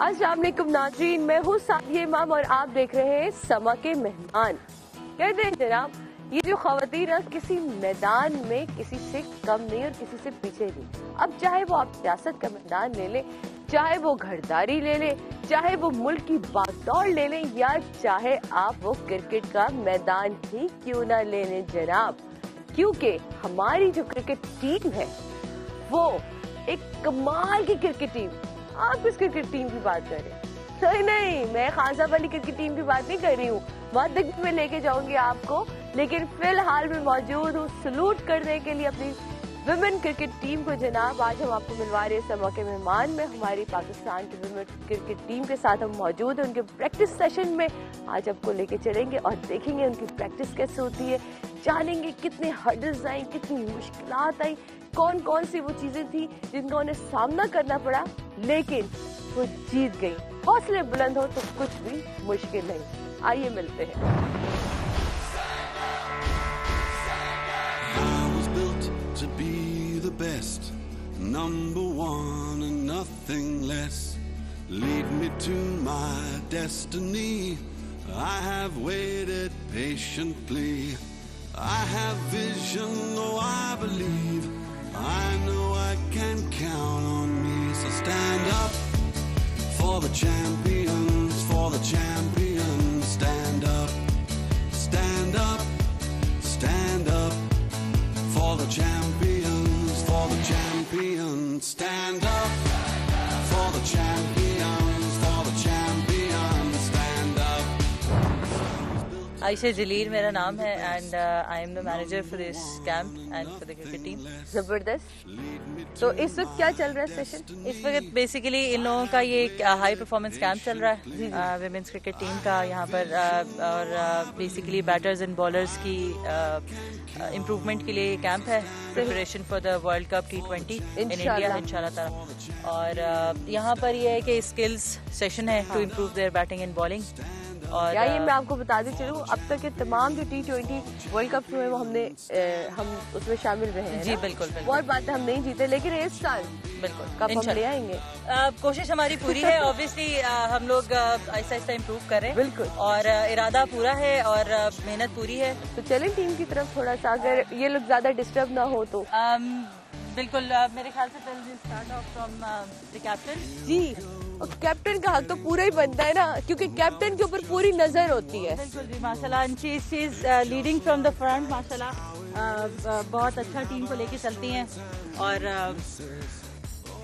अस्सलाम वालेकुम नाज़रीन, मैं हूँ सादिया इमाम और आप देख रहे हैं समा के मेहमान। कहते हैं जनाब, ये जो ख़वातीन किसी मैदान में किसी से कम नहीं और किसी से पीछे नहीं। अब चाहे वो आप सियासत का मैदान ले लें, चाहे वो घरदारी ले लें, चाहे वो मुल्क की बागडोर ले लें, या चाहे आप वो क्रिकेट का मैदान ही क्यों ना ले लें जनाब, क्योंकि हमारी जो क्रिकेट टीम है वो एक कमाल की क्रिकेट टीम। आप किस क्रिकेट टीम की बात कर रहे हैं? नहीं, मैं खान साहब वाली क्रिकेट टीम की बात नहीं कर रही हूँ। बहुत दिक्कत में लेके जाऊंगी आपको, लेकिन फिलहाल मैं मौजूद हूँ सलूट करने के लिए अपनी विमेन क्रिकेट टीम को जनाब। आज हम आपको मिलवा रहे हैं समा के मेहमान में हमारी पाकिस्तान की विमेन क्रिकेट टीम के साथ हम मौजूद हैं उनके प्रैक्टिस सेशन में। आज आपको लेके चलेंगे और देखेंगे उनकी प्रैक्टिस कैसे होती है, जानेंगे कितने हर्डल्स आई, कितनी मुश्किलात आई, कौन कौन सी वो चीजें थी जिनका उन्हें सामना करना पड़ा, लेकिन वो जीत गई। हौसले बुलंद हो तो कुछ भी मुश्किल नहीं। आइए मिलते हैं। To be the best, number one and nothing less. Lead me to my destiny. I have waited patiently. I have vision, oh I believe. I know I can count on me. So stand up for the champions, for the champions. Stand up, stand up, stand up. For the champions, for the champions, stand up. For the champions, for the champions, stand up. Ayesha जलील मेरा नाम है and I am the manager for this camp and for the cricket team. जबरदस्त। तो इस वक्त क्या चल रहा है सेशन? इस वक्त बेसिकली इन लोगों का ये हाई परफॉर्मेंस कैंप चल रहा है विमेंस क्रिकेट टीम का यहाँ पर, और बेसिकली बैटर्स एंड बॉलर्स की इम्प्रूवमेंट के लिए कैंप है, preparation for the world cup T20 in India इंशाल्लाह ताला। और यहाँ पर ये है कि स्किल्स सेशन है to improve their batting and bowling. और ये मैं आपको बताते चलूं, अब तक के तमाम जो T20 वर्ल्ड कप हुए वो हम उसमें शामिल रहे हैं। जी बिल्कुल बिल्कुल। बहुत बातें हम नहीं जीते, लेकिन इस साल बिल्कुल कप हम ले आएंगे। कोशिश हमारी पूरी है। ऑब्वियसली हम लोग आहिस्ता आहिस्ता इम्प्रूव कर रहे हैं। बिल्कुल। और इरादा पूरा है और मेहनत पूरी है। तो चलें टीम की तरफ थोड़ा सा, अगर ये लोग ज्यादा डिस्टर्ब ना हो तो। बिल्कुल। मेरे ख्याल से पहले start off from the captain. जी, और कैप्टन का हक तो पूरा ही बनता है ना, क्योंकि कैप्टन के ऊपर पूरी नजर होती है। बिल्कुल जी, माशाल्लाह। She is leading from the front, माशाल्लाह। बहुत अच्छा टीम को लेके चलती हैं। और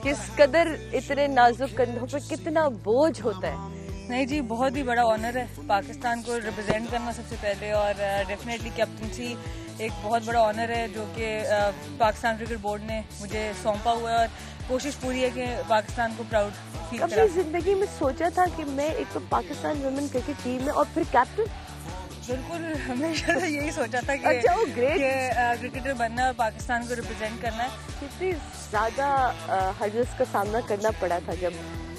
किस कदर इतने नाजुक कंधों पे कितना बोझ होता है। नहीं जी, बहुत ही बड़ा ऑनर है पाकिस्तान को रिप्रेजेंट करना सबसे पहले, और डेफिनेटली कैप्टनसी एक बहुत बड़ा ऑनर है जो कि पाकिस्तान क्रिकेट बोर्ड ने मुझे सौंपा हुआ है, और कोशिश पूरी है कि पाकिस्तान को प्राउड फील करा। कभी जिंदगी में सोचा था कि मैं एक तो पाकिस्तान वुमेन क्रिकेट टीम में और फिर कैप्टन? बिल्कुल, हमेशा यही सोचा था कि अच्छा, वो ग्रेट क्रिकेटर बनना है और पाकिस्तान को रिप्रेजेंट करना है। कितनी ज्यादा हर्डल्स का सामना करना पड़ा था जब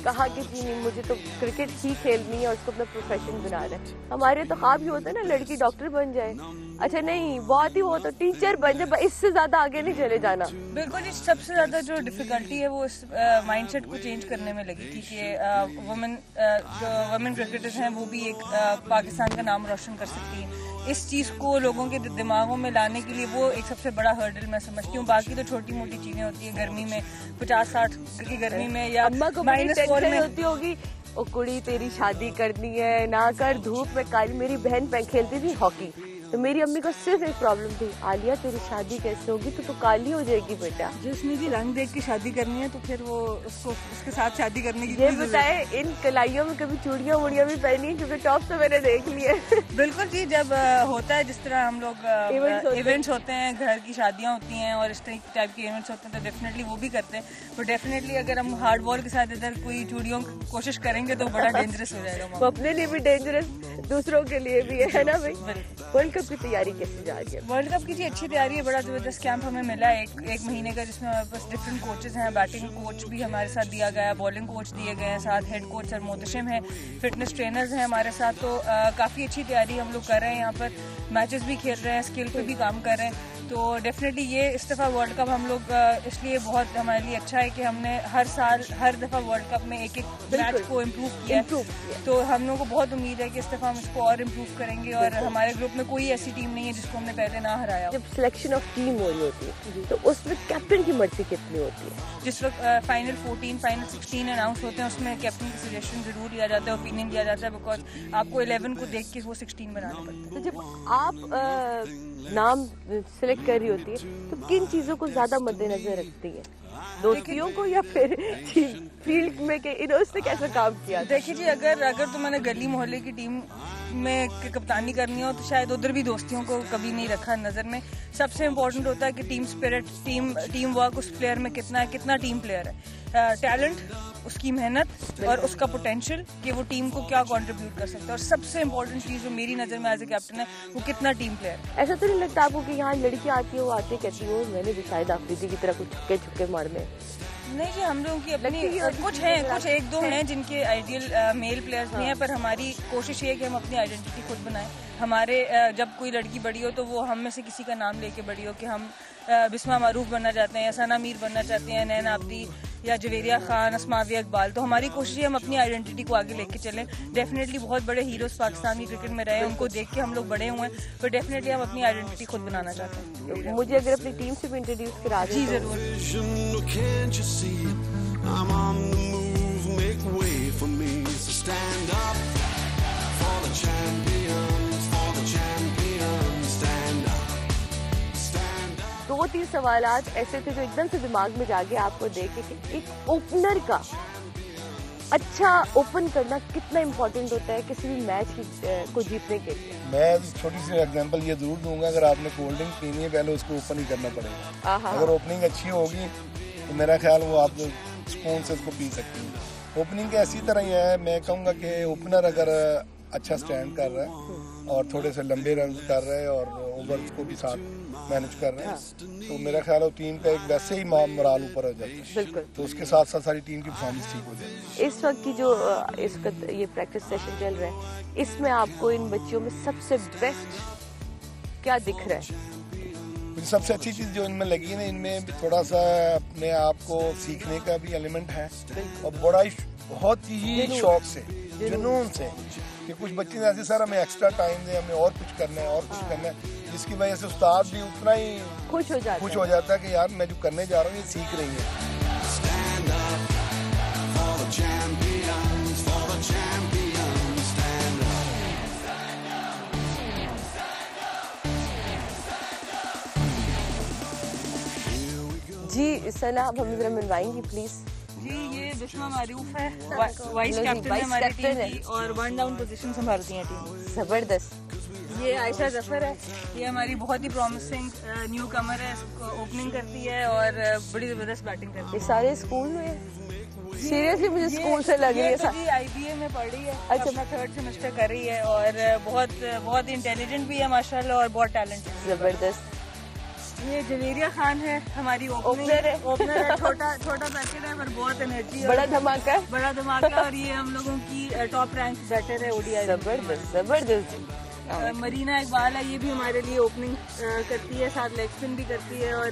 कहा कि जी नहीं, मुझे तो क्रिकेट ही खेलनी है और उसको अपना प्रोफेशन बनाना है। हमारे तो ख्वाब ही होता है ना, लड़की डॉक्टर बन जाए। अच्छा नहीं, बहुत ही वो तो टीचर बन जाए, इससे ज्यादा आगे नहीं चले जाना। बिल्कुल जी, सबसे ज्यादा जो डिफिकल्टी है वो इस माइंडसेट को चेंज करने में लगी थी कि वुमेन क्रिकेटर्स हैं वो भी एक पाकिस्तान का नाम रोशन कर सकती हैं। इस चीज को लोगों के दिमागों में लाने के लिए वो एक सबसे बड़ा हर्डल मैं समझती हूँ। बाकी तो छोटी मोटी चीजें होती है, गर्मी में 50-60 की गर्मी में या -4 में होती होगी, ओ कुड़ी तेरी शादी करनी है ना कर धूप में काली। मेरी बहन खेलती थी हॉकी, तो मेरी अम्मी को सिर्फ एक प्रॉब्लम थी, आलिया तेरी शादी कैसे होगी, तो काली हो जाएगी बेटा। जिसने जी रंग देख के शादी करनी है तो फिर वो उसके साथ शादी करने की। ये बताए, इन कलाइयों में कभी चूड़ियां वुड़ियां भी पहनी? क्योंकि टॉप तो मैंने देख लिए। बिल्कुल जी, जब होता है जिस तरह हम लोग इवेंट्स होते हैं, घर की शादियां होती हैं और इस टाइप के इवेंट्स होते हैं, तो डेफिनेटली वो भी करते हैं। तो डेफिनेटली अगर हम हार्ड बॉल के साथ इधर कोई चूड़ियों की कोशिश करेंगे तो बड़ा डेंजरस हो जाएगा। वो अपने लिए भी डेंजरस, दूसरों के लिए भी है ना भाई। वर्ल्ड कप की तैयारी कैसे जा रही है? वर्ल्ड कप की जी अच्छी तैयारी है। बड़ा जबरदस्त कैंप हमें मिला है एक महीने का, जिसमें हमारे पास डिफरेंट कोचेस हैं। बैटिंग कोच भी हमारे साथ दिया गया है, बॉलिंग कोच दिए गए हैं, साथ हेड कोच सर मोहतशिम है, फिटनेस ट्रेनर्स हैं हमारे साथ। तो काफ़ी अच्छी तैयारी हम लोग कर रहे हैं। यहाँ पर मैचेस भी खेल रहे हैं, स्किल पे भी काम कर रहे हैं। तो डेफिनेटली ये इस दफ़ा वर्ल्ड कप हम लोग इसलिए बहुत हमारे लिए अच्छा है कि हमने हर साल हर दफ़ा वर्ल्ड कप में एक मैच को इम्प्रूव किया। तो हम लोगों को बहुत उम्मीद है कि इस दफ़ा हम इसको और इम्प्रूव करेंगे और हमारे ग्रुप में कोई ऐसी टीम नहीं है जिसको हमने पहले ना हराया। जब सिलेक्शन ऑफ टीम हो रही होती है तो उसमें कैप्टन की मर्जी कितनी होती है? जिस वक्त फाइनल 14, फाइनल 16 अनाउंस होते हैं उसमें कैप्टन की सजेशन जरूर लिया जाता है, ओपिनियन लिया जाता है, बिकॉज आपको 11 को देख के वो 16 बनाना पड़ता है। तो जब आप नाम सिलेक्ट कर रही होती है तो किन चीजों को ज्यादा मद्देनजर रखती है? दोस्तियों को या फिर फील्ड में के इन्होंने कैसे काम किया? देखिए जी, अगर तो मैंने गली मोहल्ले की टीम में कप्तानी करनी हो तो शायद उधर भी दोस्तियों को कभी नहीं रखा नजर में। सबसे इम्पोर्टेंट होता है कि टीम स्पिरिट, टीम वर्क उस प्लेयर में कितना है, कितना टीम प्लेयर है, टैलेंट, उसकी मेहनत और उसका पोटेंशियल कि वो टीम को क्या कंट्रीब्यूट कर सकता है। और सबसे इम्पोर्टेंट चीज़ जो मेरी नज़र में एज ए कैप्टन है वो कितना टीम प्लेयर है। ऐसा तो नहीं लगता आपको कि यहाँ लड़की आती है, वो आती कहती है मैंने भी शायद आफरीदी की तरह कुछ छक्के मारने? नहीं जी, हम लोगों की अपनी कुछ एक दो हैं जिनके आइडियल मेल प्लेयर्स नहीं है, पर हमारी कोशिश ये है कि हम अपनी आइडेंटिटी खुद बनाएं। हमारे जब कोई लड़की बड़ी हो तो वो हम में से किसी का नाम लेके बड़ी हो कि हम बिस्मा मारूफ बनना चाहते हैं या सना मीर बनना चाहते हैं, नैन आबदी या जवेरिया खान, अस्माविया इकबाल। तो हमारी कोशिश है हम अपनी आइडेंटिटी को आगे लेके चलें। डेफिनेटली बहुत बड़े हीरोज पाकिस्तानी क्रिकेट में रहे, उनको देख के हम लोग बड़े हुए हैं, पर डेफिनेटली हम अपनी आइडेंटिटी खुद बनाना चाहते हैं। मुझे अगर अपनी टीम से भी इंट्रोड्यूस करा दें? जी जरूर। दो तीन सवालात ऐसे थे जो एकदम से दिमाग में जागे आपको देख के कि एक ओपनर का अच्छा ओपन करना कितना इम्पोर्टेंट होता है किसी भी मैच को जीतने के लिए। मैं छोटी सी एग्जांपल ये जरूर दूंगा, अगर आपने कोल्ड ड्रिंक पीनी है पहले उसको ओपन ही करना पड़ेगा। अगर ओपनिंग अच्छी होगी तो मेरा ख्याल वो आप स्पून से उसको पी सकती हैं। ओपनिंग ऐसी तरह ही है, मैं कहूँगा कि ओपनर अगर अच्छा स्टैंड कर रहा है और थोड़े से लंबे रन कर रहे हैं और ओवर्स को भी साथ मैनेज कर रहे हैं तो मेरा ख्याल है टीम का एक वैसे ही मोराल ऊपर हो जाता है। बिल्कुल। तो उसके साथ साथ सारी टीम की परफॉर्मेंस ठीक हो जाती है। इस वक्त की जो इसका ये प्रैक्टिस सेशन चल रहा है, इसमें आपको इन बच्चियों में सबसे बेस्ट क्या दिख रहा है? मुझे सबसे अच्छी चीज़ जो इनमें लगी है, इनमें थोड़ा सा अपने आप को सीखने का भी एलिमेंट है और बहुत ही शौक से, जुनून से कि कुछ बच्चे ऐसे सर हमें एक्स्ट्रा टाइम दें, हमें और कुछ करना है और कुछ करना है, जिसकी वजह से उस्ताद भी उतना ही खुश हो जाता है कि यार मैं जो करने जा रहा हूँ ये सीख रही है। जी सना, आप हमें जरा मिलवाएंगी प्लीज? जी, ये बिस्मा मारूफ है, वाइस कैप्टन है हमारी टीम की और 1 डाउन पोजीशन संभालती है टीम। जबरदस्त। ये आयशा जफर है, ये हमारी बहुत ही प्रॉमिसिंग न्यू कमर है, ओपनिंग करती है और बड़ी जबरदस्त बैटिंग करती है। ये सारे स्कूल में सीरियसली मुझे स्कूल से लग रही है। ये IBA में पढ़ रही है, अच्छा, अपना 3rd सेमेस्टर कर रही है और बहुत इंटेलिजेंट भी है माशाल्लाह और बहुत टैलेंटेड। जबरदस्त। ये जवेरिया खान है, हमारी ओपनर है। छोटा पैकेट है पर बहुत एनर्जी, बड़ा धमाका है। और ये हम लोगों की टॉप रैंक बैटर है ODI। जबरदस्त। मरीना इकबाल है, ये भी हमारे लिए ओपनिंग करती है, साथ लेग स्पिन भी करती है और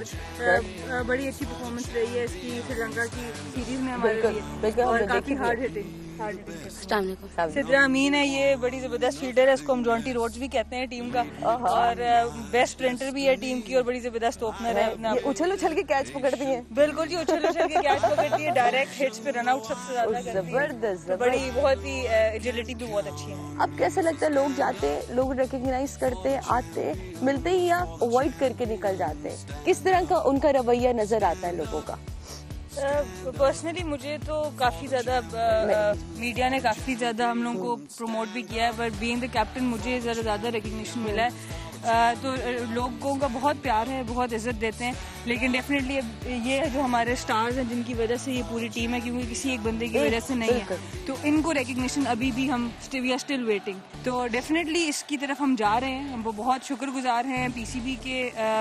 बड़ी अच्छी परफॉर्मेंस रही है इसकी श्रीलंका की सीरीज में हमारे लिए और काफी हार्ड हिटिंग। सिद्रा अमीन है, ये बड़ी जबरदस्त फील्डर है, इसको हम जॉन्टी रोड्स भी कहते हैं टीम का और बेस्ट स्प्रिंटर भी है टीम की और बड़ी जबरदस्त ओपनर है। उछल के कैच पकड़ती है। बिल्कुल जी, उछल के कैच पकड़ती है, डायरेक्ट हिट्स पे रन आउट सबसे ज्यादा करती है। जबरदस्त। बड़ी बहुत ही एजिलिटी भी बहुत अच्छी है। अब कैसा लगता है, लोग जाते, लोग रिकॉग्नाइज करते, आते, मिलते ही या अवॉइड करके निकल जाते हैं? किस तरह का उनका रवैया नजर आता है लोगों का? पर्सनली मुझे तो काफ़ी ज़्यादा मीडिया ने काफ़ी ज़्यादा हम लोगों को प्रमोट भी किया है, बट बीइंग द कैप्टन मुझे ज़रा ज़्यादा रिकग्निशन मिला है। तो लोगों का बहुत प्यार है, बहुत इज्जत देते हैं, लेकिन डेफिनेटली ये जो हमारे स्टार्स हैं जिनकी वजह से ये पूरी टीम है, क्योंकि किसी एक बंदे की वजह से नहीं है, तो इनको रिकग्निशन अभी भी हम स्टिल वेटिंग। तो डेफिनेटली इसकी तरफ हम जा रहे हैं। हम बहुत शुक्रगुजार हैं पीसीबी के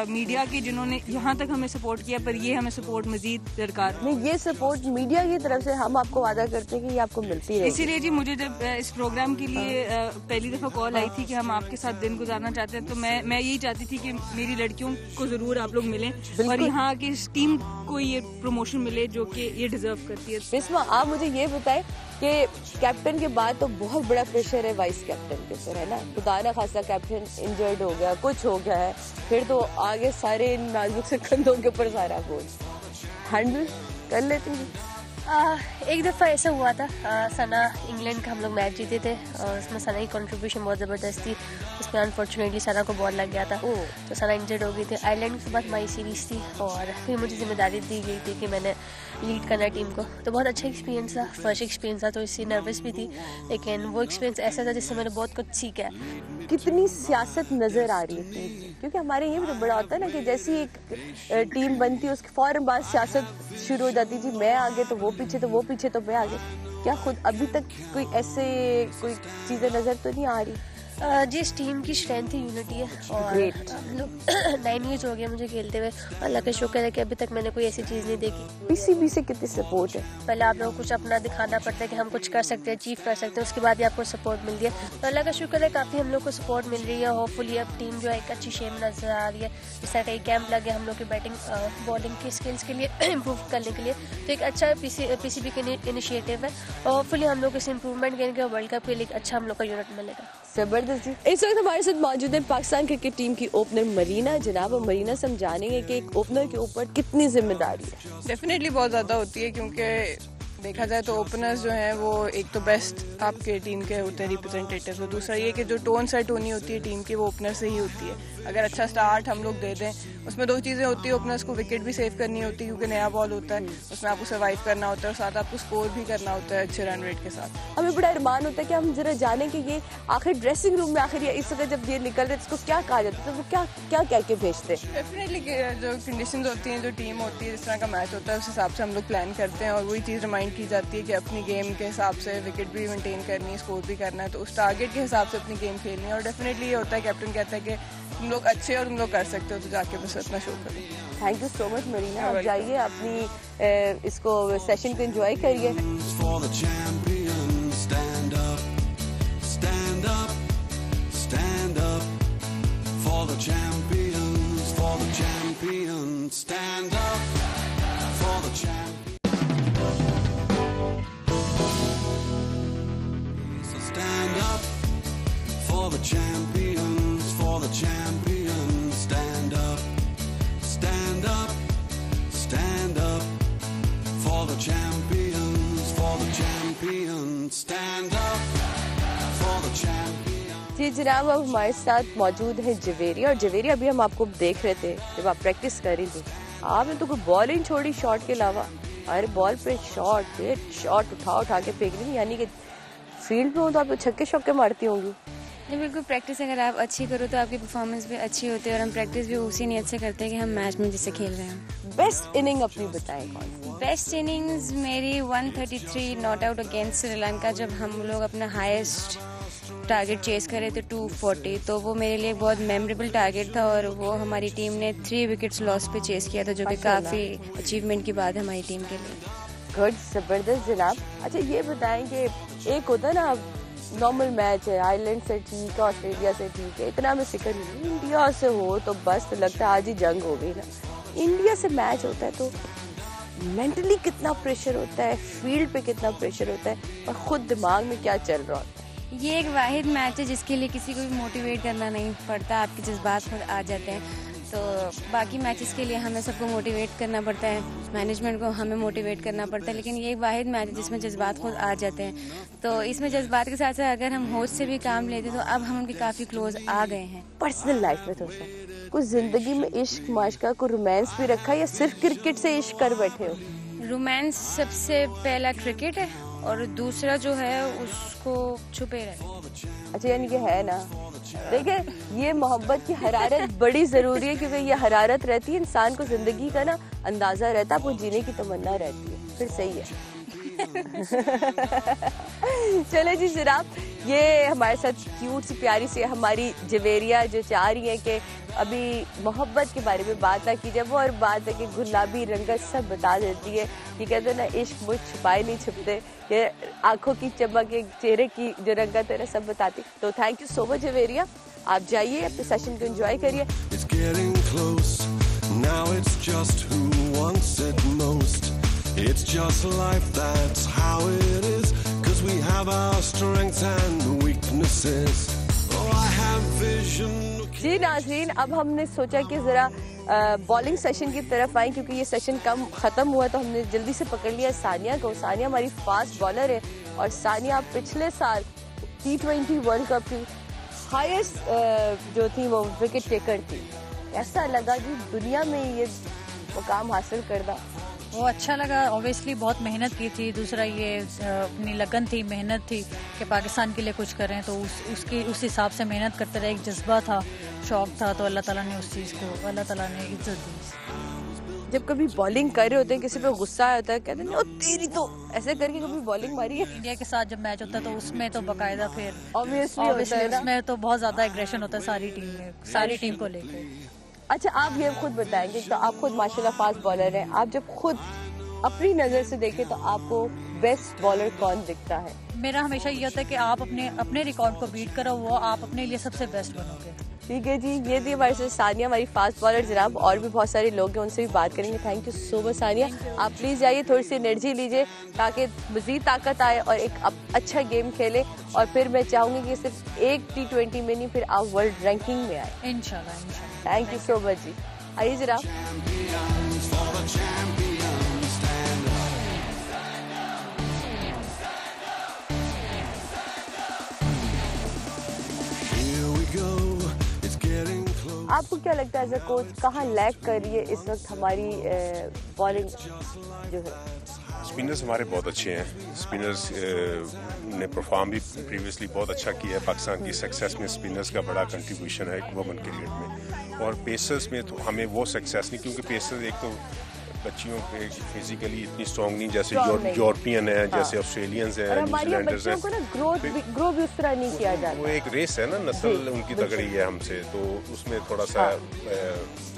मीडिया के जिन्होंने यहाँ तक हमें सपोर्ट किया, पर ये हमें सपोर्ट मजीद दरकार है। ये सपोर्ट मीडिया की तरफ से हम आपको वादा करते हैं कि ये आपको मिलती है। इसीलिए जी मुझे जब इस प्रोग्राम के लिए पहली दफा कॉल आई थी कि हम आपके साथ दिन गुजारना चाहते हैं, तो मैं यही चाहती थी कि मेरी लड़कियों को जरूर आप लोग मिलें और यहाँ की इस टीम को ये प्रमोशन मिले जो कि ये डिजर्व करती है। बिस्मा, आप मुझे ये बताएं कि कैप्टन के बाद तो बहुत बड़ा प्रेशर है वाइस कैप्टन के ऊपर, है ना? खुदा ना खासा कैप्टन इंजर्ड हो गया, कुछ हो गया है, फिर तो आगे सारे नाजुक से कंधों के ऊपर सारा बोझ हैंडल कर लेती हैं। एक दफ़ा ऐसा हुआ था, सना इंग्लैंड का हम लोग मैच जीते थे और उसमें सना की कंट्रीब्यूशन बहुत ज़बरदस्त थी। उसमें अनफॉर्चुनेटली सना को बॉल लग गया था, तो सना इंजर्ड हो गई थी। आयरलैंड के बाद हमारी सीरीज़ थी और फिर मुझे जिम्मेदारी दी गई थी कि मैंने लीड करना टीम को। तो बहुत अच्छा एक्सपीरियंस था, फर्स्ट एक्सपीरियंस था, तो इससे नर्वस भी थी, लेकिन वो एक्सपीरियंस ऐसा था जिससे मैंने बहुत कुछ सीखा। कितनी सियासत नजर आ रही है, क्योंकि हमारे ये भी तो बड़ा होता है ना कि जैसी एक टीम बनती है उसके फौरन बाद सियासत शुरू हो जाती है, जी मैं आगे तो वो पीछे, तो वो पीछे तो मैं आगे। क्या खुद अभी तक कोई ऐसे कोई चीजें नजर तो नहीं आ रही? जी इस टीम की स्ट्रेंथ ही यूनिटी है और 9 ईयर्स हो गया मुझे खेलते हुए। अल्लाह का शुक्र है कि अभी तक मैंने कोई ऐसी चीज़ नहीं देखी। पीसीबी से कितनी सपोर्ट है? पहले आप लोगों को कुछ अपना दिखाना पड़ता है कि हम कुछ कर सकते हैं, अचीव कर सकते हैं, उसके बाद ही आपको सपोर्ट मिलती है। तो अल्लाह का शुक्र है काफ़ी हम लोग को सपोर्ट मिल रही है। होपफुली अब टीम जो है एक अच्छी शेप में नजर आ रही है। जिस तरह कई कैंप लगे हम लोग की बैटिंग बॉलिंग की स्किल्स के लिए इम्प्रूव करने के लिए, तो एक अच्छा पीसीबी का इनिशिएटिव है। होपफुली हम लोग इस इम्प्रूवमेंट करेंगे और वर्ल्ड कप के लिए अच्छा हम लोग का यूनिट मिलेगा। जबरदस्त जी। इस वक्त हमारे साथ मौजूद है पाकिस्तान क्रिकेट टीम की ओपनर मरीना। जनाब मरीना, समझानेंगे कि एक ओपनर के ऊपर कितनी जिम्मेदारी है? डेफिनेटली बहुत ज़्यादा होती है, क्योंकि देखा जाए तो ओपनर्स जो हैं वो एक तो बेस्ट आपके टीम के होते हैं रिप्रेजेंटेटिव, और दूसरा ये कि जो टोन सेट होनी होती है टीम की वो ओपनर से ही होती है। अगर अच्छा स्टार्ट हम लोग दे दें, उसमें 2 चीज़ें होती है, ओपनर्स को विकेट भी सेव करनी होती है क्योंकि नया बॉल होता है, उसमें आपको सर्वाइव करना होता है और साथ आपको स्कोर भी करना होता है अच्छे रन रेट के साथ। हमें बड़ा अरमान होता है कि हम जरा जाने कि ये आखिर ड्रेसिंग रूम में आखिर इस वक्त जब ये निकल रहे इसको क्या कहा जाता है, तो वो क्या कह के भेजते हैं? डेफिनेटली जो कंडीशंस होती हैं, जो टीम होती है, जिस तरह का मैच होता है उस हिसाब से हम लोग प्लान करते हैं और वही चीज़ रिमाइंड की जाती है कि अपनी गेम के हिसाब से विकेट भी मेंटेन करनी है, स्कोर भी करना है, तो उस टारगेट के हिसाब से अपनी गेम खेलनी है। और डेफिनेटली ये होता है कैप्टन कहता है कि तुम लोग अच्छे और तुम लोग कर सकते हो, तो जाके बस अपना शो करो। Thank you so much Marina. आप जाइए अपनी इसको सेशन को एंजॉय करिए। For the champions, for the champions, stand up, stand up, stand up. For the champions, for the champions, stand up, for the champions. जी जनाब, अब हमारे साथ मौजूद है जवेरिया। और जवेरिया, अभी हम आपको देख रहे थे जब आप प्रैक्टिस कर रही थी, आपने तो कोई बॉल ही छोड़ी शॉट के अलावा। अरे बॉल पे शॉट उठा के फेंक रही, यानी कि फील्ड में हो तो आप छक्के शक्के मारती होंगी। नहीं, बिल्कुल। प्रैक्टिस अगर आप अच्छी करो तो आपकी परफॉर्मेंस भी अच्छी होती है और हम प्रैक्टिस भी उसी नीयत से करते हैं कि हम मैच में जिससे खेल रहे हैं। बेस्ट इनिंग अपनी बताएं कौन सी? बेस्ट इनिंग्स मेरी 133 नॉट आउट अगेंस्ट श्रीलंका, जब हम लोग अपना हाईएस्ट टारगेट चेस करे थे 240, तो वो मेरे लिए बहुत मेमोरेबल टारगेट था और वो हमारी टीम ने 3 विकेट्स लॉस पे चेस किया था, जो कि काफ़ी अचीवमेंट की बात है हमारी टीम के लिए। गुड, जबरदस्त जनाब। अच्छा ये बताएं कि एक होता है ना नॉर्मल मैच है, आयरलैंड से ठीक है, ऑस्ट्रेलिया से ठीक है, इतना में फिक्र नहीं। इंडिया से हो तो बस लगता है आज ही जंग हो गई ना। इंडिया से मैच होता है तो मेंटली कितना प्रेशर होता है, फील्ड पे कितना प्रेशर होता है और खुद दिमाग में क्या चल रहा होता है? ये एक वाहिद मैच है जिसके लिए किसी को भी मोटिवेट करना नहीं पड़ता, आपके जज्बात खुद आ जाते हैं। तो बाकी मैचेस के लिए हमें सबको मोटिवेट करना पड़ता है, मैनेजमेंट को हमें मोटिवेट करना पड़ता है, लेकिन ये एक वाहिद मैच है जिसमें जज्बात खुद आ जाते हैं। तो इसमें जज्बात के साथ साथ अगर हम होश से भी काम लेते तो अब हम उनके काफ़ी क्लोज आ गए हैं। पर्सनल लाइफ में थोड़ा कुछ जिंदगी में इश्क माश्का को रोमांस भी रखा या सिर्फ क्रिकेट से इश्क कर बैठे हो? रोमांस सबसे पहला क्रिकेट है और दूसरा जो है उसको छुपे रहे। अच्छा, यानी कि है ना देखिए ये मोहब्बत की हरारत बड़ी जरूरी है, क्योंकि ये हरारत रहती है इंसान को जिंदगी का ना अंदाजा रहता है, आपको जीने की तमन्ना रहती है, फिर सही है। चले जी जनाब, ये हमारे साथ क्यूट सी प्यारी सी हमारी जवेरिया जो चाह रही है कि अभी मोहब्बत के बारे में बात ना की जाए, वो और बात है कि गुलाबी रंगत सब बता देती है। ये कहते हैं ना, इश्क मुझ छुपाए नहीं छुपते, ये आंखों की चमक, एक चेहरे की जो रंगत है ना सब बताती। तो thank you so much Javeria, आप जाइए अपने सेशन को एंजॉय करिए। It's just life, that's how it is, 'cause we have our strengths and weaknesses. Oh, I have vision. जी नाज़रीन, अब हमने सोचा कि ज़रा बॉलिंग सेशन की तरफ आए, क्योंकि ये सेशन कम ख़त्म हुआ तो हमने जल्दी से पकड़ लिया सानिया को। सानिया हमारी फास्ट बॉलर है और सानिया पिछले साल T20 वर्ल्ड कप की हाईएस्ट जो थी वो विकेट टेकर थी। ऐसा लगा जी दुनिया में ये मुकाम हासिल करना वो अच्छा लगा। ऑब्वियसली बहुत मेहनत की थी, दूसरा ये अपनी लगन थी, मेहनत थी कि पाकिस्तान के लिए कुछ करें, तो उस हिसाब से मेहनत करते रहे। एक जज्बा था, शौक था, तो अल्लाह ताला ने उस चीज़ को, अल्लाह ताला ने इज्जत दी। जब कभी बॉलिंग कर रहे होते हैं, किसी पे गुस्सा आया होता है, कहते हैं ओ तेरी तो, ऐसे करके कभी बॉलिंग मारी है? इंडिया के साथ जब मैच होता है तो उसमें तो बाकायदा फिर ऑब्वियसली उसमें तो बहुत ज़्यादा एग्रेशन होता है सारी टीम में, सारी टीम को लेकर। अच्छा, आप ये खुद बताएंगे, तो आप खुद माशाल्लाह फास्ट बॉलर हैं, आप जब खुद अपनी नज़र से देखें तो आपको बेस्ट बॉलर कौन दिखता है? मेरा हमेशा ये होता है कि आप अपने रिकॉर्ड को बीट करो, वो आप अपने लिए सबसे बेस्ट बनोगे। ठीक है जी, ये थी हमारे साथ सानिया, हमारी फास्ट बॉलर। जनाब और भी बहुत सारे लोग हैं, उनसे भी बात करेंगे। Thank you so much Sania, आप प्लीज़ जाइए, थोड़ी सी एनर्जी लीजिए ताकि मज़ीद ताकत आए और एक अच्छा गेम खेले। और फिर मैं चाहूँगी कि सिर्फ एक T20 में नहीं, फिर आप वर्ल्ड रैंकिंग में आए इंशाल्लाह। थैंक यू सो मच जी। आइए जनाब। आपको क्या लगता है एज अ कोच, कहाँ लैग कर रही है इस वक्त हमारी बॉलिंग जो है? स्पिनर्स हमारे बहुत अच्छे हैं। स्पिनर्स ने परफॉर्म भी प्रीवियसली बहुत अच्छा किया है। पाकिस्तान की सक्सेस में स्पिनर्स का बड़ा कंट्रीब्यूशन है वुमेन क्रिकेट में। और पेसर्स में तो हमें वो सक्सेस नहीं, क्योंकि पेसर्स एक तो बच्चियों पे फिजिकली इतनी स्ट्रॉन्ग नहीं, जैसे यूरोपियन है, जैसे ऑस्ट्रेलियंस हैं, न्यूजीलैंडर्स हैं, ग्रो भी उस तरह नहीं किया जाता। वो एक रेस है ना, नस्ल उनकी तगड़ी है हमसे, तो उसमें थोड़ा सा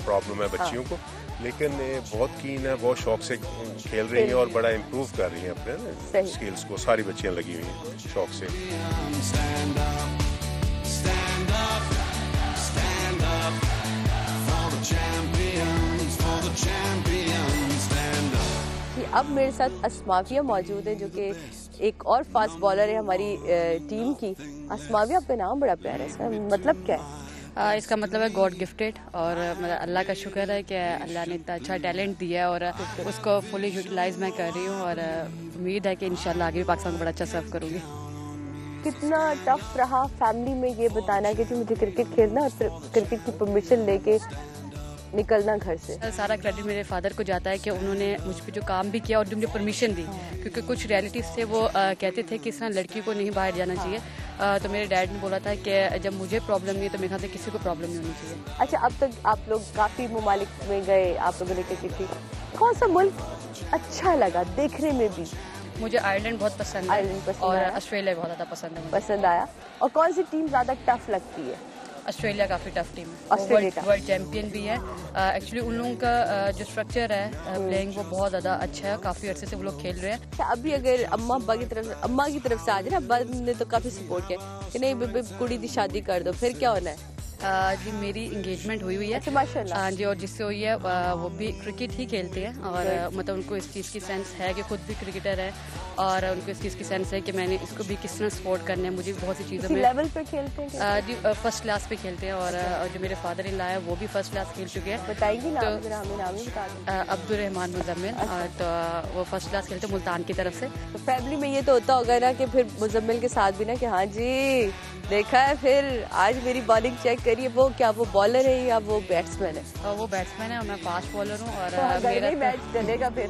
प्रॉब्लम है बच्चियों को। लेकिन बहुत कीन है, बहुत शौक से खेल रही हैं और बड़ा इम्प्रूव कर रही हैं अपने स्किल्स को। सारी बच्चियां लगी हुई हैं शौक से। अब मेरे साथ अस्माविया मौजूद है, जो कि एक और फास्ट बॉलर है हमारी टीम की। अस्माविया, आपका नाम बड़ा प्यारा है, इसका मतलब क्या है? इसका मतलब है गॉड गिफ्टेड, और मतलब अल्लाह का शुक्र है कि अल्लाह ने इतना अच्छा टैलेंट दिया है और उसको फुली यूटिलाइज मैं कर रही हूँ। और उम्मीद है कि इंशाल्लाह आगे भी पाकिस्तान को बड़ा अच्छा सर्व करूँगी। कितना टफ रहा फैमिली में ये बताना कि मुझे क्रिकेट खेलना और क्रिकेट की परमिशन लेके निकलना घर से? सारा क्रेडिट मेरे फादर को जाता है कि उन्होंने मुझ पे जो काम भी किया और जो मुझे परमिशन दी, क्योंकि कुछ रियलिटीज थे वो कहते थे कि इस तरह लड़की को नहीं बाहर जाना चाहिए। तो मेरे डैड ने बोला था कि जब मुझे प्रॉब्लम नहीं है तो मेरे ख्याल से किसी को प्रॉब्लम नहीं होनी चाहिए। अच्छा, अब तक आप लोग काफ़ी ममालिक में गए, आप लोगों ने क्रिकेट की, कौन सा मुल्क अच्छा लगा देखने में भी? मुझे आयरलैंड बहुत पसंद है और ऑस्ट्रेलिया बहुत ज़्यादा पसंद आया। और कौन सी टीम ज़्यादा टफ लगती है? ऑस्ट्रेलिया काफ़ी टफ टीम है, वर्ल्ड चैंपियन भी है। एक्चुअली उन लोगों का जो स्ट्रक्चर है प्लेइंग वो बहुत ज़्यादा अच्छा है, काफ़ी अर्से से वो लोग खेल रहे हैं। अच्छा, अभी अगर अम्मा की तरफ से आ जाए ना, अब्बा ने तो काफ़ी सपोर्ट किया कि नहीं बेबे कुड़ी की शादी कर दो, फिर क्या होना है? जी मेरी इंगेजमेंट हुई है। अच्छा, माशाल्लाह। हाँ जी, और जिससे हुई है वो भी क्रिकेट ही खेलते हैं और मतलब उनको इस चीज़ की सेंस है कि खुद भी क्रिकेटर है और उनको इस चीज़ की सेंस है कि मैंने इसको भी किस तरह सपोर्ट करना है। मुझे भी बहुत सी चीज़ों में लेवल पे खेलते हैं जी, फर्स्ट क्लास पे खेलते हैं और जो मेरे फादर इन ला है वो भी फर्स्ट क्लास खेल चुके हैं। बताइए ना, हमें नाम ही बता दें। अब्दुर्रहमान मुजम्मिल, तो वो फर्स्ट क्लास खेलते हैं मुल्तान की तरफ से। तो फैमिली में ये तो होता होगा ना कि फिर मुजम्मिल के साथ भी ना कि हाँ जी देखा है, फिर आज मेरी बॉलिंग चेक करिए। वो क्या वो बॉलर है या वो बैट्समैन है? वो बैट्समैन है और मैं फास्ट बॉलर हूँ और मेरा मैच चलेगा फिर।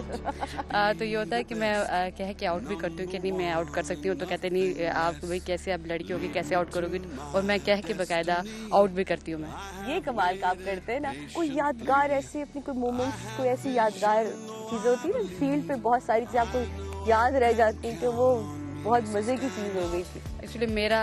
तो ये होता है कि मैं कह के आउट आउट भी करती हूँ कि नहीं मैं आउट कर सकती हूँ, तो कहते नहीं आप भाई कैसे, आप लड़की होगी कैसे आउट करोगी, और मैं कह के बाकायदा आउट भी करती हूँ मैं। ये कमाल का आप करते हैं ना। कोई यादगार ऐसी अपनी कोई मोमेंट्स, कोई ऐसी यादगार चीज़ें होती है ना फील्ड पे, बहुत सारी चीज़ें आपको याद रह जाती हैं कि वो बहुत मज़े की चीज़ हो गई थी? एक्चुअली मेरा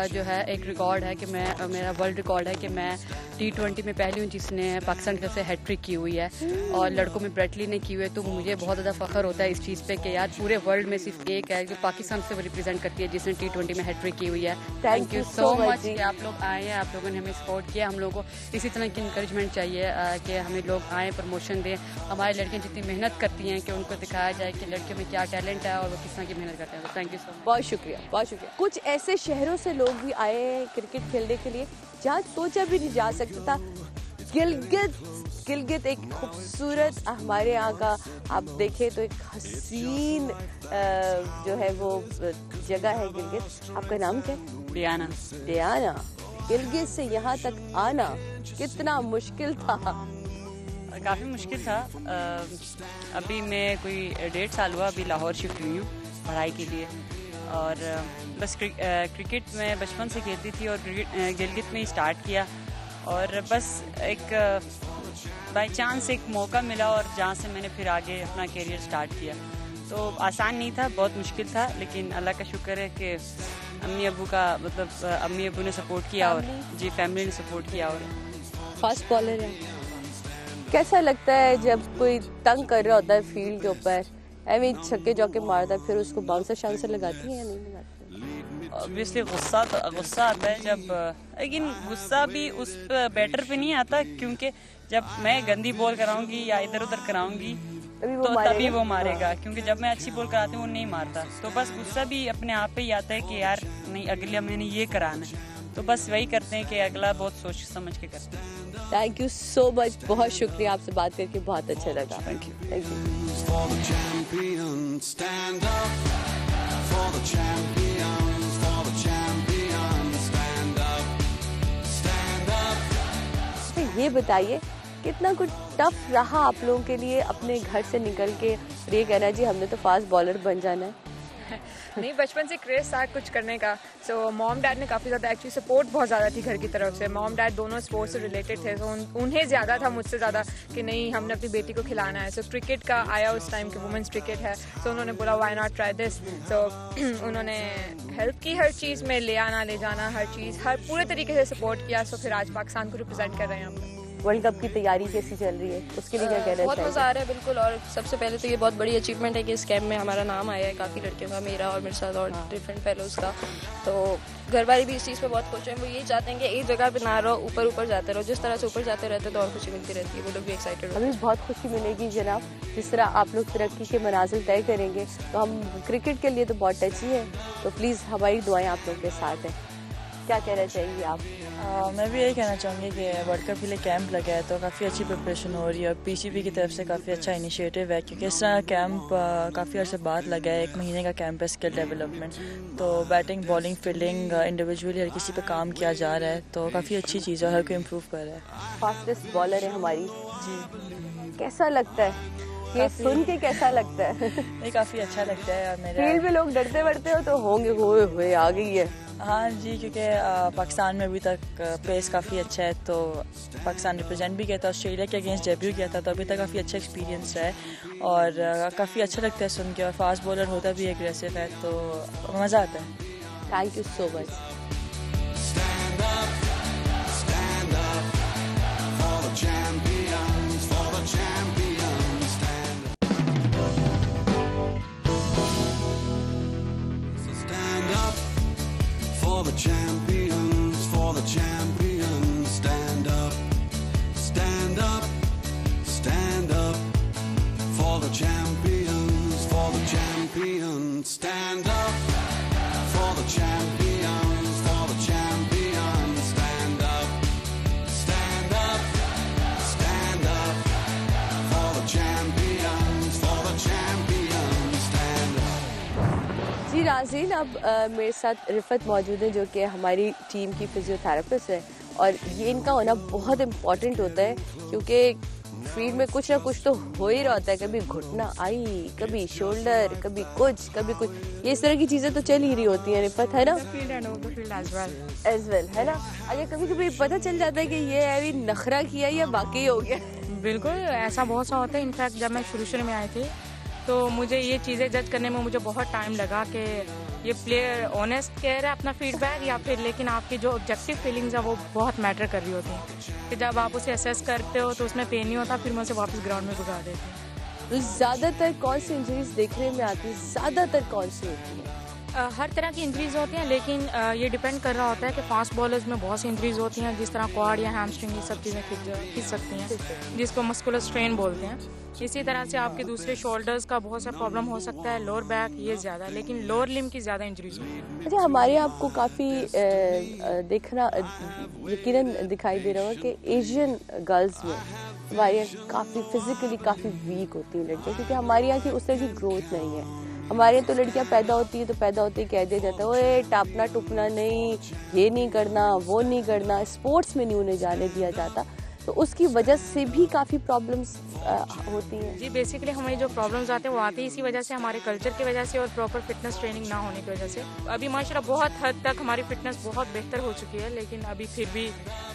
जो है एक रिकॉर्ड है कि मेरा वर्ल्ड रिकॉर्ड है कि मैं T20 में पहली हूँ जिसने पाकिस्तान की तरफ से हैट्रिक की हुई है, और लड़कों में ब्रेटली ने की हुई है। तो मुझे बहुत ज़्यादा फ़ख्र होता है इस चीज़ पे कि यार पूरे वर्ल्ड में सिर्फ एक है जो पाकिस्तान से रिप्रेजेंट करती है जिसने T20 में हैट्रिक की हुई है। थैंक यू सो मच कि आप लोग आए हैं, आप लोगों ने हमें सपोर्ट किया। हम लोगों को इसी तरह की इंकरेजमेंट चाहिए कि हमें लोग आएँ, प्रमोशन दें। हमारी लड़कियाँ जितनी मेहनत करती हैं कि उनको दिखाया जाए कि लड़कियों में क्या टैलेंट है और वो किस तरह की मेहनत करते हैं। तो थैंक यू सो मच, बहुत शुक्रिया, बहुत शुक्रिया। कुछ ऐसे शहरों से लोग भी आए हैं क्रिकेट खेलने के लिए जहाँ सोचा भी नहीं जा सकता था। गिलगित एक खूबसूरत हमारे यहाँ का आप देखें तो एक हसीन जो है वो जगह है गिलगित। आपका नाम क्या है? डियाना। डियाना, गिलगित से यहाँ तक आना कितना मुश्किल था? काफ़ी मुश्किल था। अभी मैं कोई 1.5 साल हुआ अभी लाहौर शिफ्ट हुई हूँ पढ़ाई के लिए, और बस क्रिकेट में बचपन से खेलती थी और क्रिकेट गिलगित में ही स्टार्ट किया, और बस एक बाय चांस एक मौका मिला और जहाँ से मैंने फिर आगे अपना करियर स्टार्ट किया। तो आसान नहीं था, बहुत मुश्किल था, लेकिन अल्लाह का शुक्र है कि अम्मी अब्बू ने सपोर्ट किया और जी फैमिली ने सपोर्ट किया। और फास्ट बॉलर है, कैसा लगता है जब कोई तंग कर रहा होता है फील्ड के ऊपर, ऐਵੇਂ छक्के चौके मारता है, फिर उसको बाउंसर शाउंसर लगाती है या नहीं लगाती? ऑब्वियसली गुस्सा आता है जब, लेकिन गुस्सा भी उस बैटर पे नहीं आता, क्योंकि जब मैं गंदी बॉल कराऊंगी या इधर उधर कराऊंगी तो तभी वो मारेगा, क्योंकि जब मैं अच्छी बॉल कराती हूँ वो नहीं मारता। तो बस गुस्सा भी अपने आप पे ही आता है कि यार नहीं अगले मैंने ये कराना है, तो बस वही करते हैं कि अगला बहुत सोच समझ के करते हैं। थैंक यू सो मच, बहुत शुक्रिया, आपसे बात करके बहुत अच्छा लगा। Thank you. Thank you. ये बताइए कितना कुछ टफ रहा आप लोगों के लिए अपने घर से निकल के ये कहना जी हमने तो फास्ट बॉलर बन जाना है? नहीं, बचपन से क्रेज था कुछ करने का। सो मॉम डैड ने काफ़ी ज़्यादा एक्चुअली सपोर्ट बहुत ज़्यादा थी घर की तरफ से। मॉम डैड दोनों स्पोर्ट्स से रिलेटेड थे, तो उन्हें ज़्यादा था मुझसे ज़्यादा कि नहीं हमने अपनी बेटी को खिलाना है। सो क्रिकेट का आया उस टाइम कि वुमेंस क्रिकेट है, तो उन्होंने बोला व्हाई नॉट ट्राई दिस। तो उन्होंने हेल्प की हर चीज़ में, ले आना ले जाना हर चीज़, हर पूरे तरीके से सपोर्ट किया। सो फिर आज पाकिस्तान को रिप्रेजेंट कर रहे हैं हम। वर्ल्ड कप की तैयारी कैसी चल रही है, उसके लिए क्या कहना चाहिए? बहुत मज़ा आ रहा है बिल्कुल, और सबसे पहले तो ये बहुत बड़ी अचीवमेंट है कि इस कैम्प में हमारा नाम आया है, काफ़ी लड़कियों का, मेरा और मेरे साथ और डिफरेंट फेलोज़ का। तो घर वाले भी इस चीज़ पे बहुत खुश हैं। वो यही चाहते हैं कि एक जगह पे ना रहो, ऊपर ऊपर जाते रहो। जिस तरह से ऊपर जाते रहते तो और खुशी मिलती रहती है, वो लोग भी एक्साइटेड हो। हमें बहुत खुशी मिलेगी जनाब, जिस तरह आप लोग तरक्की के मनाजिल तय करेंगे, तो हम क्रिकेट के लिए तो बहुत टची है, तो प्लीज़ हमारी दुआएं आप लोग के साथ हैं। क्या कहना चाहेंगे आप? मैं भी यही कहना चाहूँगी कि वर्ल्ड कप के लिए कैंप लगा है तो काफ़ी अच्छी प्रिपरेशन हो रही है, और पीसीबी की तरफ से काफ़ी अच्छा इनिशिएटिव है, क्योंकि इस तरह कैंप काफ़ी अर्से बाद लगा है। 1 महीने का कैंप है स्किल डेवलपमेंट, तो बैटिंग बॉलिंग फील्डिंग इंडिविजुअली हर किसी पे काम किया जा रहा है, तो काफ़ी अच्छी चीज़ है, हर कोई इम्प्रूव कर रहा है। फास्टेस्ट बॉलर है हमारी जी, कैसा लगता है ये सुन के? कैसा लगता है? ये काफ़ी अच्छा लगता है यार। मेरा फील्ड में लोग डरते वरते हो तो होंगे, हुए आ गई है। हाँ जी, क्योंकि पाकिस्तान में अभी तक पेस काफ़ी अच्छा है, तो पाकिस्तान रिप्रेजेंट भी किया था, ऑस्ट्रेलिया के अगेंस्ट डेब्यू किया था, तो अभी तक काफ़ी अच्छा एक्सपीरियंस रहा है और काफ़ी अच्छा लगता है सुन के, और फास्ट बॉलर होता भी एग्रेसिव है, तो मज़ा आता है। Thank you so much. For the champions, for the champions, stand up, stand up, stand up. For the champions, for the champions, stand up. For the champions, for the champions, stand up, stand up, stand up. For the champions, for the champions, stand up. जी नाज़रीन, अब मेरे साथ रिफत मौजूद है जो कि हमारी team की फिजियोथेरेपिस्ट है, और ये इनका होना बहुत इम्पॉर्टेंट होता है, क्योंकि फील्ड में कुछ ना कुछ तो हो ही रहता है, कभी घुटना आई, कभी शोल्डर, कभी कुछ ये इस तरह की चीजें तो चल ही रही होती हैं, पता है ना, एज वेल है ना। अगर कभी कभी पता चल जाता है कि ये अभी नखरा किया या बाकी हो गया। बिल्कुल ऐसा बहुत सा होता है। इनफैक्ट जब मैं शुरू में आई थी तो मुझे ये चीज़ें जज करने में मुझे बहुत टाइम लगा कि ये प्लेयर ऑनेस्ट कह रहा है अपना फीडबैक या फिर, लेकिन आपकी जो ऑब्जेक्टिव फीलिंग्स है वो बहुत मैटर कर रही होती हैं कि जब आप उसे असेस करते हो तो उसमें पेन नहीं होता, फिर मैं उसे वापस ग्राउंड में भगा देती हूँ। तो ज़्यादातर कौन सी इंजरीज देखने में आती है, ज़्यादातर कौन सी होती है? हर तरह की इंजरीज होती हैं, लेकिन ये डिपेंड कर रहा होता है कि फास्ट बॉलर्स में बहुत सी इंजरीज होती हैं, जिस तरह क्वाड या हैमस्ट्रिंग ये सब चीज़ें खिंच सकती हैं, जिसको मस्कुलर स्ट्रेन बोलते हैं। इसी तरह से आपके दूसरे शोल्डर्स का बहुत सा प्रॉब्लम हो सकता है, लोअर बैक ये ज़्यादा, लेकिन लोअर लिम्ब की ज़्यादा इंजरीज होती है। अच्छा, हमारे आपको काफ़ी देखना यकीनन दिखाई दे रहा होगा कि एशियन गर्ल्स में हमारे यहाँ काफ़ी फिजिकली काफ़ी वीक होती हैं लड़कियाँ, क्योंकि हमारे यहाँ की उस तरह की ग्रोथ नहीं है। हमारे यहाँ तो लड़कियाँ पैदा होती है तो पैदा होते ही कह दिया जाता है ओए टापना टुपना नहीं, ये नहीं करना, वो नहीं करना, स्पोर्ट्स में नहीं उन्हें जाने दिया जाता, तो उसकी वजह से भी काफ़ी प्रॉब्लम्स होती हैं। जी, बेसिकली हमारी जो प्रॉब्लम्स आते हैं वो आती है इसी वजह से, हमारे कल्चर की वजह से और प्रॉपर फिटनेस ट्रेनिंग ना होने की वजह से। अभी माशाल्लाह बहुत हद तक हमारी फिटनेस बहुत बेहतर हो चुकी है, लेकिन अभी फिर भी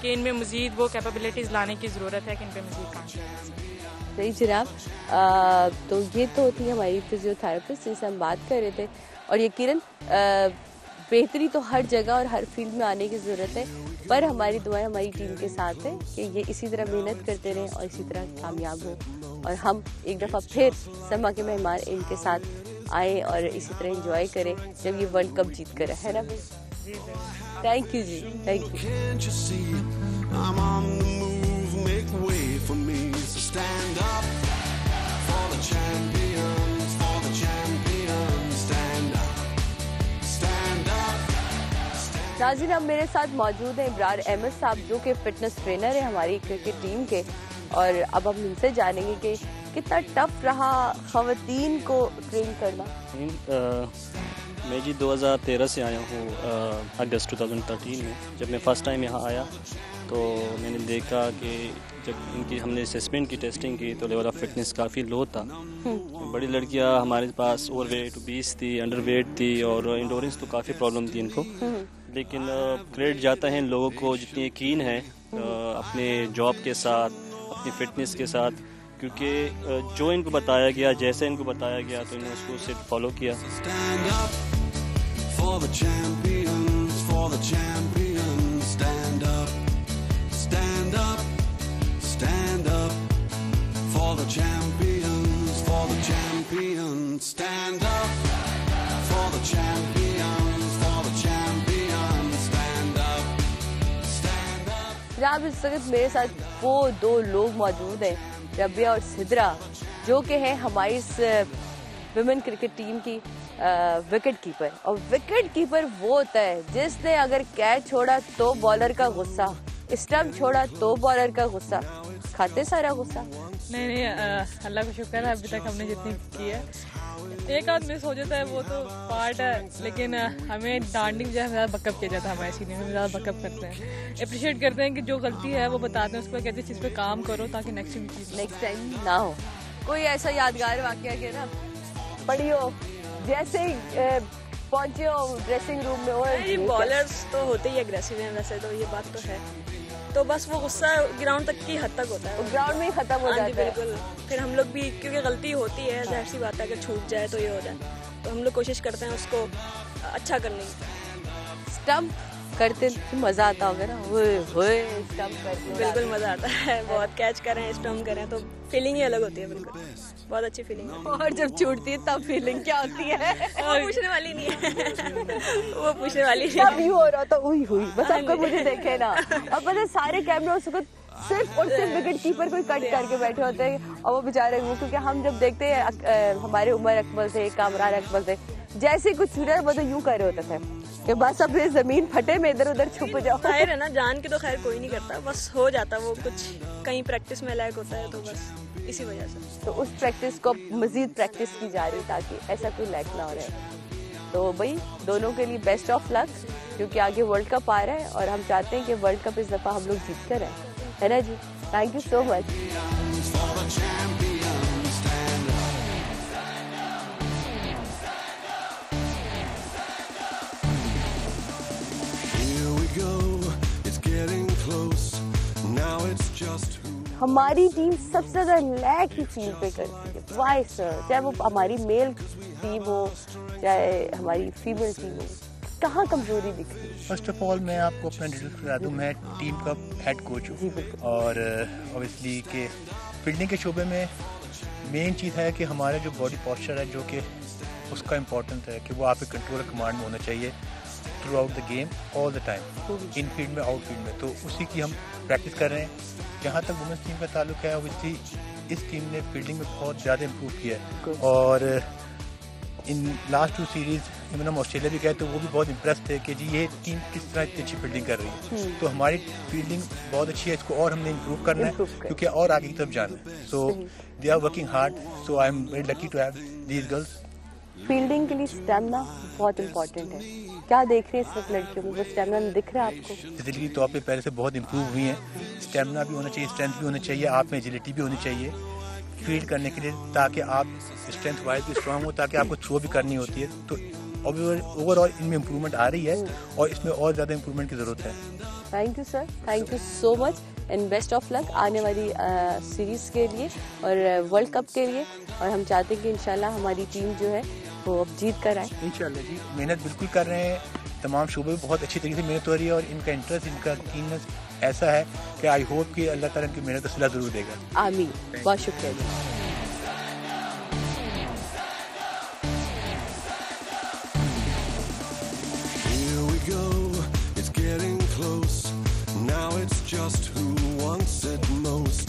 कि इनमें मज़ीद वो कैपेबिलिटीज़ लाने की ज़रूरत है कि इन पर मज़ीद काम किया। सही जनाब, तो ये तो होती है हमारी फिजियोथेरेपिस्ट जिनसे हम बात कर रहे थे, और यकीनन बेहतरी तो हर जगह और हर फील्ड में आने की ज़रूरत है, पर हमारी दुआएं हमारी टीम के साथ है कि ये इसी तरह मेहनत करते रहें और इसी तरह कामयाब हो, और हम एक दफ़ा फिर समा के मेहमान इनके साथ आए और इसी तरह एंजॉय करें जब ये वर्ल्ड कप जीत कर, है ना भाई? थैंक यू जी, thank you. Make way for me, so stand up for the champions, for the champions, stand up, stand up. नाज़रीन, अब मेरे साथ मौजूद हैं इब्रार अहमद साहब जो कि फिटनेस ट्रेनर है हमारी क्रिकेट टीम के, और अब हम इनसे जानेंगे कि कितना टफ रहा ख़वातीन को ट्रेन करना। मैं जी 2013 से आया हूँ, अगस्त 2013 में जब मैं फ़र्स्ट टाइम यहाँ आया तो मैंने देखा कि जब इनकी हमने असेसमेंट की टेस्टिंग की तो लेवल ऑफ फिटनेस काफ़ी लो था। बड़ी लड़कियाँ हमारे पास ओवरवेट, ओबीस थी, अंडरवेट थी, और इंडोरेंस तो काफ़ी प्रॉब्लम थी इनको। लेकिन क्रेडिट जाता है इन लोगों को जितनी यकीन है अपने जॉब के साथ, अपनी फ़िटनेस के साथ, क्योंकि जो इनको बताया गया, जैसे इनको बताया गया तो इन्होंने उसको सिर्फ फॉलो किया। For the champions, for the champions, stand up, stand up, stand up. For the champions, for the champions, stand up. For the champions, for the champions, stand up, stand up. जनाब, इस वक्त मेरे साथ वो दो लोग मौजूद हैं, रबिया और सिद्रा, जो कि हैं हमारी इस विमेन क्रिकेट टीम की विकेट कीपर। और विकेट कीपर वो होता है जिसने अगर कैच छोड़ा तो बॉलर का गुस्सा, स्टंप छोड़ा तो बॉलर का गुस्सा, खाते सारा गुस्सा। नहीं, अल्लाह का शुक्र है अभी तक हमने जितनी की है। एक आध मिस हो जाता है वो तो पार्ट है, लेकिन हमें डांडिंग जो है ज़्यादा बकअप किया जाता है, हमारे सीनियर में ज़्यादा बकअप करते हैं, अप्रिशिएट करते हैं कि जो गलती है वो बताते हैं, उसको कहते हैं चीज़ पे काम करो ताकि नेक्स्ट टाइम ना हो। कोई ऐसा यादगार वाकया कि ना पड़ी हो, जैसे ही पहुंचे हो ड्रेसिंग रूम में, और बॉलर्स तो होते ही एग्रेसिव हैं वैसे तो, ये बात तो है, तो बस वो गुस्सा ग्राउंड तक की हद तक होता है, ग्राउंड में ही खत्म हो जाता है। बिल्कुल, फिर हम लोग भी क्योंकि गलती होती है, जाहिर सी बात है, अगर छूट जाए तो ये हो जाए, तो हम लोग कोशिश करते हैं उसको अच्छा करने की। स्टंप करते तो मजा आता होगा ना, ओए स्टंप करते, बिल्कुल मजा आता है, बहुत कैच करें, स्टंप करें तो फीलिंग ही अलग होती है, बिल्कुल बहुत अच्छी फीलिंग है। और जब छूटती है तब फीलिंग क्या होती है? वो पूछने वाली नहीं है वो पूछने वाली नहीं है। यूँ हो रहा था, हुई बस आपको मुझे देखे ना, अब पता सारे कैमरे उस वक्त सिर्फ और सिर्फ विकेट कीपर को कट करके बैठे होते हैं, और वो बेचारे वो, क्योंकि हम जब देखते हैं हमारे उमर अकबर थे, कामरान अकबर थे, जैसे कुछ छूटा वो तो यूँ कर रहे होते थे कि बस अब जमीन फटे में इधर उधर छुप जाओ। खैर है ना, जान के तो खैर कोई नहीं करता, बस हो जाता वो कुछ कहीं प्रैक्टिस में लैक होता है, तो बस इसी वजह से तो उस प्रैक्टिस को मजीद प्रैक्टिस की जा रही ताकि ऐसा कोई लैक ना हो रहे। तो भाई दोनों के लिए बेस्ट ऑफ लक, क्योंकि आगे वर्ल्ड कप आ रहा है और हम चाहते हैं कि वर्ल्ड कप इस दफ़ा हम लोग जीत कर आए, है ना जी? Thank you so much. for the champions stand up. Here we go, it's getting close. Now it's just who. हमारी टीम सबसे ज्यादा लैग ही फील्ड पे करती है। Why sir? चाहे वो हमारी मेल टीम हो चाहे हमारी फीमेल टीम हो, कहाँ कमजोरी दिख रही है? फर्स्ट ऑफ ऑल मैं आपको अपना डिटेल्स बता दूं, मैं टीम का हेड कोच हूँ और ऑब्वियसली के फील्डिंग के शोबे में मेन चीज़ है कि हमारा जो बॉडी पोस्चर है जो कि उसका इम्पोर्टेंस है कि वो आप कंट्रोल कमांड में होना चाहिए through out the game all the time, in field में आउट फील्ड में। तो उसी की हम प्रैक्टिस कर रहे हैं। जहाँ तक वुमेंस टीम का ताल्लुक है, ऑब्वियसली इस टीम ने फील्डिंग में बहुत ज़्यादा इम्प्रूव किया है और इन लास्ट 2 सीरीज़ इवन हम ऑस्ट्रेलिया भी गए तो वो भी बहुत इम्प्रेस थे कि जी ये टीम किस तरह इतनी अच्छी फील्डिंग कर रही है। तो हमारी फील्डिंग बहुत अच्छी है, इसको और हमने इम्प्रूव करना है क्योंकि और आगे की तरफ जाना है। So they are working hard, so I am very lucky to have these girls. Fielding के लिए स्टेमिना बहुत इम्पोर्टेंट है। क्या देख रहे हैं इस वक्त लड़कियों में? वो स्टेमिना दिख रहा है आपको? फिजिकली तौर पे पहले से बहुत इम्प्रूव हुई हैं। स्टेमिना भी होना चाहिए, स्ट्रेंथ भी होना चाहिए, आप में एजिलिटी भी होनी चाहिए फील्ड करने के लिए, ताकि आप स्ट्रेंथ वाइज भी स्ट्रांग हो, ताकि आपको थ्रो भी करनी होती है। तो ओवरऑल इनमें इम्प्रूवमेंट आ रही है और इसमें और ज़्यादा इम्प्रूवमेंट की ज़रूरत है। Thank you sir, thank you so much and best of luck आने वाली सीरीज़ के लिए और वर्ल्ड कप के लिए। और हम चाहते हैं कि इंशाल्लाह हमारी टीम जो है वो अब जीत कर आए। इंशाल्लाह जी, मेहनत बिल्कुल कर रहे हैं, तमाम शोबे में बहुत अच्छी तरीके से मेहनत हो रही है और इनका इंटरेस्ट, इनका कीननेस ऐसा है कि आई होप कि अल्लाह ताला इनकी मेहनत का सिला जरूर देगा। आमीन, बहुत शुक्रिया जी। Here we go, it's getting close. Now it's just who wants it most.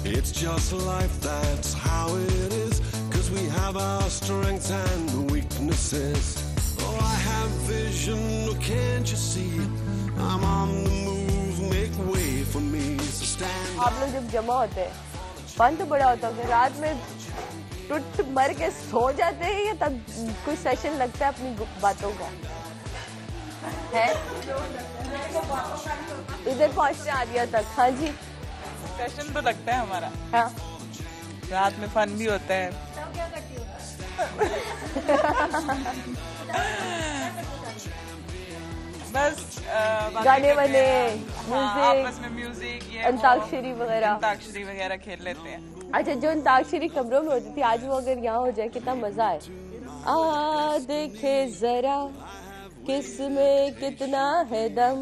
It's just life, that's how it is. 'Cause we have our strengths and weaknesses. Oh, I have vision, oh, can't you see? I'm on the move, make way for me. So stand. आप लोग जब जमा होते हैं, fun तो बड़ा होता है। रात में टूट मर के सो जाते हैं या तब कोई सेशन लगता है अपनी बातों का? है इधर पहुंचने आ दिया तक। हाँ जी, सेशन तो लगता है हमारा। हाँ, रात में फन भी होता है। बस गाने वाने, आपस में म्यूजिक, अंताक्षरी वगैरह खेल लेते हैं। अच्छा, जो अंताक्षरी कमरों में होती थी, आज वो अगर यहाँ हो जाए कितना मजा आए। आ देखे जरा किसमें कितना है दम,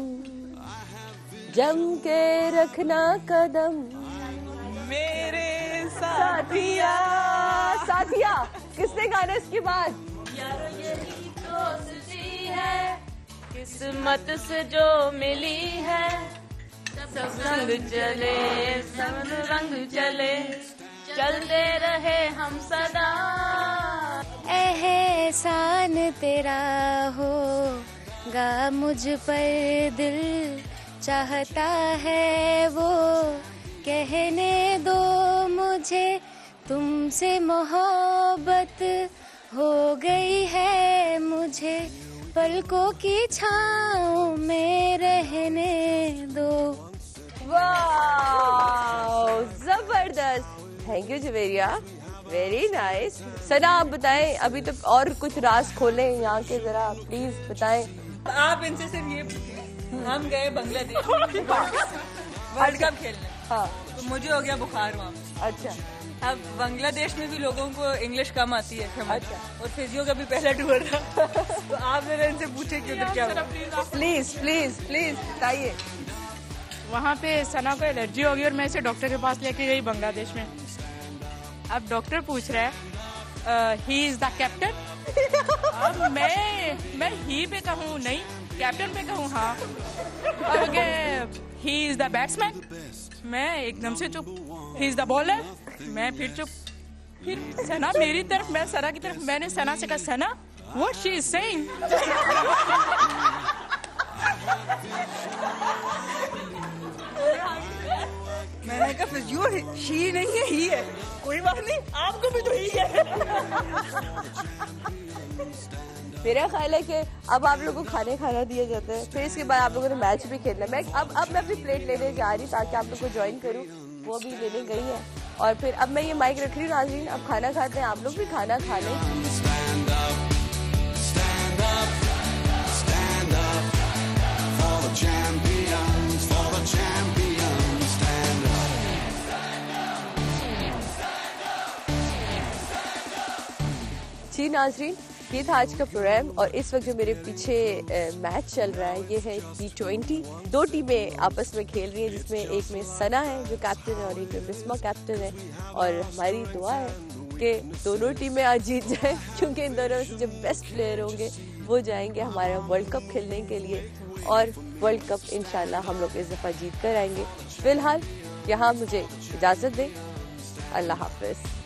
जम के रखना कदम मेरे साथिया। साथिया किसने गाना इसके बाद? यारो यही दोस्ती है, किस्मत से जो मिली है, सब रंग चले, सब रंग चले, चलते रहे हम सदा। एहसान तेरा होगा मुझ पर, दिल चाहता है वो कहने दो मुझे, तुमसे मोहब्बत हो गई है मुझे, पलकों की छाँव में रहने दो। वाह, जबरदस्त। Thank you Juveria, very nice. Sana आप बताएं, अभी तो और कुछ राज खोलें यहाँ के, जरा प्लीज बताएं। आप इनसे सिर्फ ये पूछिए, हम गए बांग्लादेश वर्ल्ड कप खेलने। हाँ, तो मुझे हो गया बुखार वहाँ। अच्छा, अब बांग्लादेश में भी लोगों को इंग्लिश कम आती है। अच्छा, और फिजियो का भी पहला टूर था। तो आप जरा इनसे पूछे कि उधर क्या हुआ। प्लीज प्लीज प्लीज बताइए। वहाँ पे सना को एलर्जी हो गई और मैं इसे डॉक्टर के पास लेके गई बांग्लादेश में। अब डॉक्टर पूछ रहा है ही इज द कैप्टन। अब मैं ही पे कहूँ नहीं, कैप्टन पे कहूँ हाँ। अब ही इज द बैट्समैन, मैं एकदम से चुप। ही इज द बॉलर, मैं फिर चुप। फिर सना मेरी तरफ, मैं सना की तरफ। मैंने सना से कहा, सना व्हाट शी इज सेइंग। मैंने कहा फिजियो शी नहीं है, ही है। कोई बात नहीं, आपको भी तो ही है। मेरा ख्याल है कि अब आप लोगों को खाना दिया जाता है, फिर इसके बाद आप लोगों ने मैच भी खेलना है। अब मैं अपनी प्लेट लेने जा रही ताकि आप लोग को ज्वाइन करूं। वो भी लेने गई है। और फिर अब मैं ये माइक रख रही हूँ नाज़रीन, अब खाना खाते हैं, आप लोग भी खाना खा लें। जी नाज़रीन, ये था आज का प्रोग्राम और इस वक्त जो मेरे पीछे मैच चल रहा है ये है T20। दो टीमें आपस में खेल रही हैं जिसमें एक में सना है जो कैप्टन है और एक में बिस्मा कैप्टन है, और हमारी दुआ है कि दोनों टीमें आज जीत जाएं क्योंकि इन दोनों में से जो बेस्ट प्लेयर होंगे वो जाएंगे हमारा वर्ल्ड कप खेलने के लिए और वर्ल्ड कप इंशाल्लाह हम लोग इस दफ़ा जीत कर आएंगे। फिलहाल यहाँ मुझे इजाज़त दें, अल्लाह हाफ़िज़।